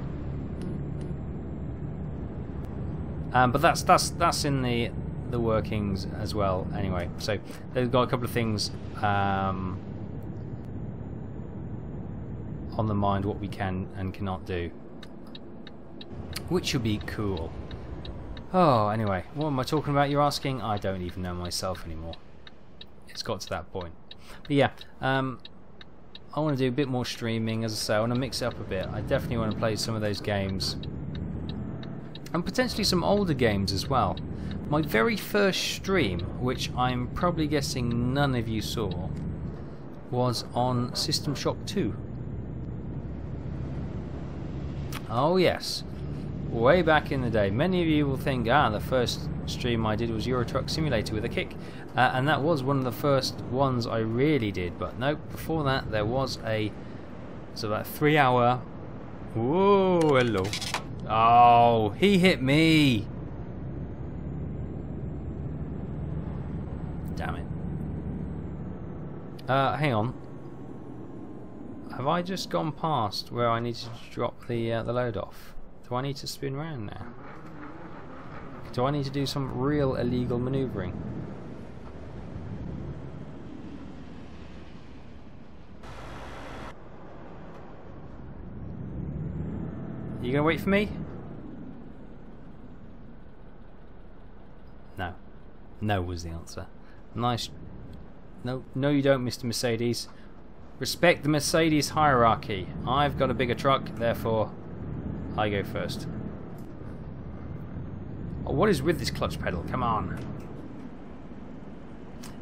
But that's in the workings as well. Anyway, so they've got a couple of things on the mind, what we can and cannot do, which should be cool. Oh, anyway, what am I talking about, you're asking? I don't even know myself anymore. It's got to that point. But yeah, I want to do a bit more streaming. As I say, I want to mix it up a bit. I definitely want to play some of those games, and potentially some older games as well. My very first stream, which I'm probably guessing none of you saw, was on System Shock 2. Oh yes, way back in the day. Many of you will think, the first stream I did was Euro Truck Simulator with a kick, and that was one of the first ones I really did. But no, before that there was it's about a 3-hour. Whoa, hello. Oh, he hit me. Damn it. Hang on. Have I just gone past where I need to drop the load off? Do I need to spin around now? Do I need to do some real illegal manoeuvring? You gonna wait for me? No. No was the answer. Nice. No, no you don't, Mr. Mercedes. Respect the Mercedes hierarchy. I've got a bigger truck, therefore I go first. Oh, what is with this clutch pedal? Come on.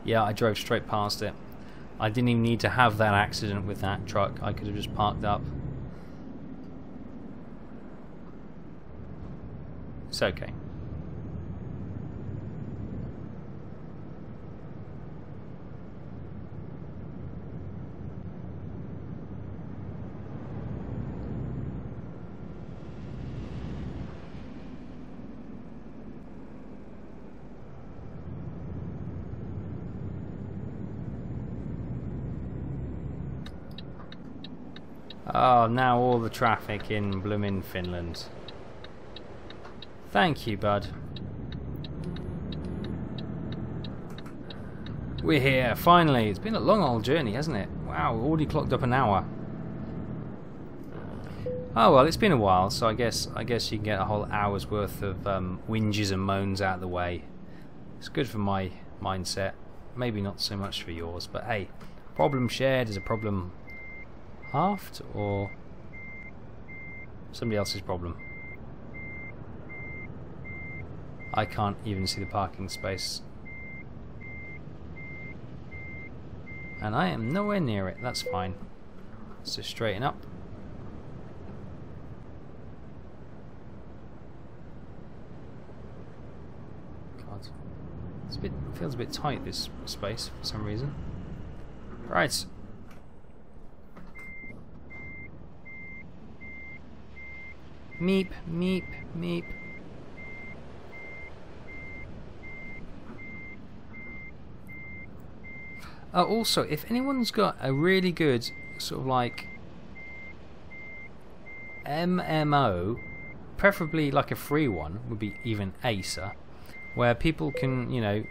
Yeah, I drove straight past it. I didn't even need to have that accident with that truck. I could have just parked up. It's okay. Oh, now all the traffic in bloomin' Finland. Thank you, bud. We're here, finally. It's been a long old journey, hasn't it? Wow, we already clocked up an hour. Oh well, it's been a while, so I guess you can get a whole hour's worth of whinges and moans out of the way. It's good for my mindset. Maybe not so much for yours, but hey, problem shared is a problem halved, or somebody else's problem. I can't even see the parking space. And I am nowhere near it, that's fine. Let's just straighten up. God. Feels a bit tight, this space, for some reason. Right. Meep, meep, meep. Also, if anyone's got a really good sort of like MMO, preferably like a free one, would be even acer, where people can, you know,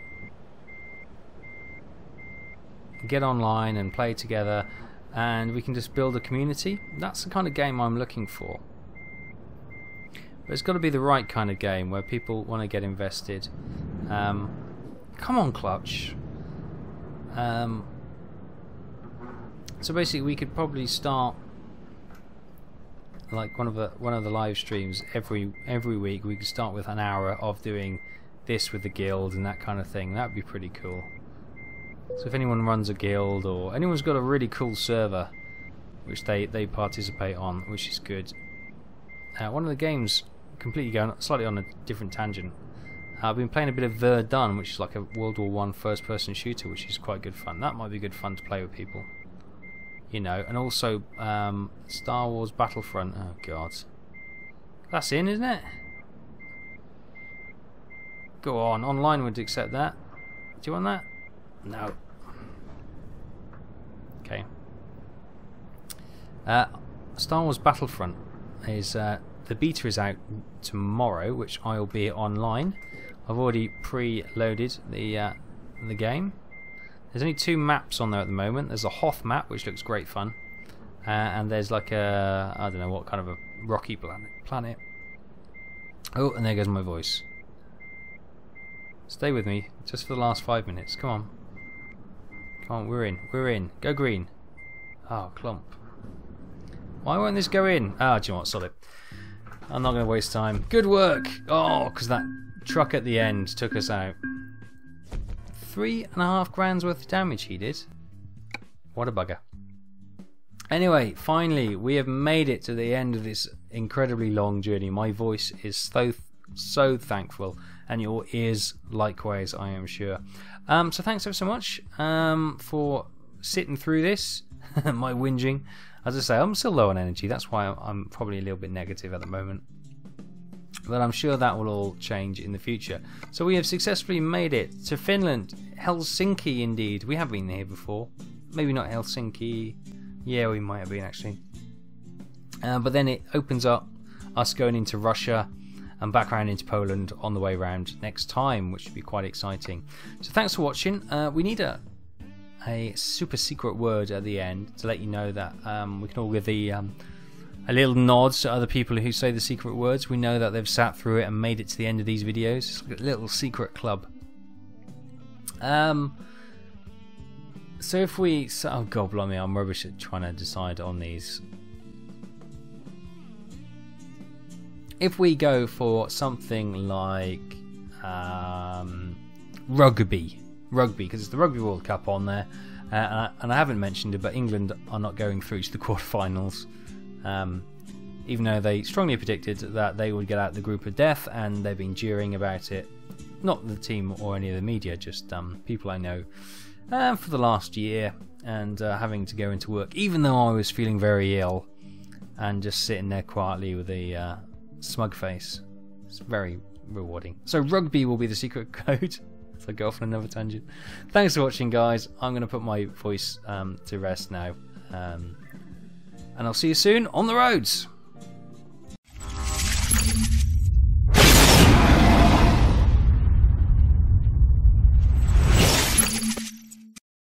get online and play together and we can just build a community. That's the kind of game I'm looking for. But it's got to be the right kind of game where people want to get invested. Come on, Clutch. So basically, we could probably start like one of the live streams every week. We could start with an hour of doing this with the guild and that kind of thing. That'd be pretty cool. So if anyone runs a guild or anyone's got a really cool server which they participate on, which is good. One of the games, completely going slightly on a different tangent. I've been playing a bit of Verdun, which is like a World War I first-person shooter, which is quite good fun. That might be good fun to play with people, you know. And also Star Wars Battlefront. Oh God, that's in, isn't it? Go on, online would accept that. Do you want that? No. Okay. Star Wars Battlefront is the beta is out tomorrow, which I'll be online. I've already pre-loaded the game. There's only 2 maps on there at the moment. There's a Hoth map, which looks great fun, and there's like a, I don't know what kind of a rocky planet. Oh, and there goes my voice. Stay with me just for the last 5 minutes. Come on. Come on, we're in. Go green. Oh, clump. Why won't this go in? Ah, do you know what? Sod it. I'm not going to waste time. Good work! Oh, because that truck at the end took us out. 3.5 grand's worth of damage he did. What a bugger. Anyway, finally, we have made it to the end of this incredibly long journey. My voice is so thankful, and your ears likewise, I am sure. So thanks ever so much for sitting through this. My whinging. As I say, I'm still low on energy. That's why I'm probably a little bit negative at the moment. But I'm sure that will all change in the future. So we have successfully made it to Finland. Helsinki, indeed. We have been here before. Maybe not Helsinki. Yeah, we might have been, actually. But then it opens up us going into Russia and back around into Poland on the way round next time, which should be quite exciting. So thanks for watching. We need a super secret word at the end to let you know that we can all give a little nod to other people who say the secret words. We know that they've sat through it and made it to the end of these videos. It's like a little secret club. So if we... oh god blimey, I'm rubbish at trying to decide on these. If we go for something like rugby, because it's the Rugby World Cup on there, and I haven't mentioned it, but England are not going through to the quarterfinals. Even though they strongly predicted that they would get out the group of death, and they've been jeering about it. Not the team or any of the media, just people I know for the last year, and having to go into work, even though I was feeling very ill, and just sitting there quietly with a smug face. It's very rewarding. So rugby will be the secret code. So I go off on another tangent. Thanks for watching, guys. I'm going to put my voice to rest now. And I'll see you soon on the roads.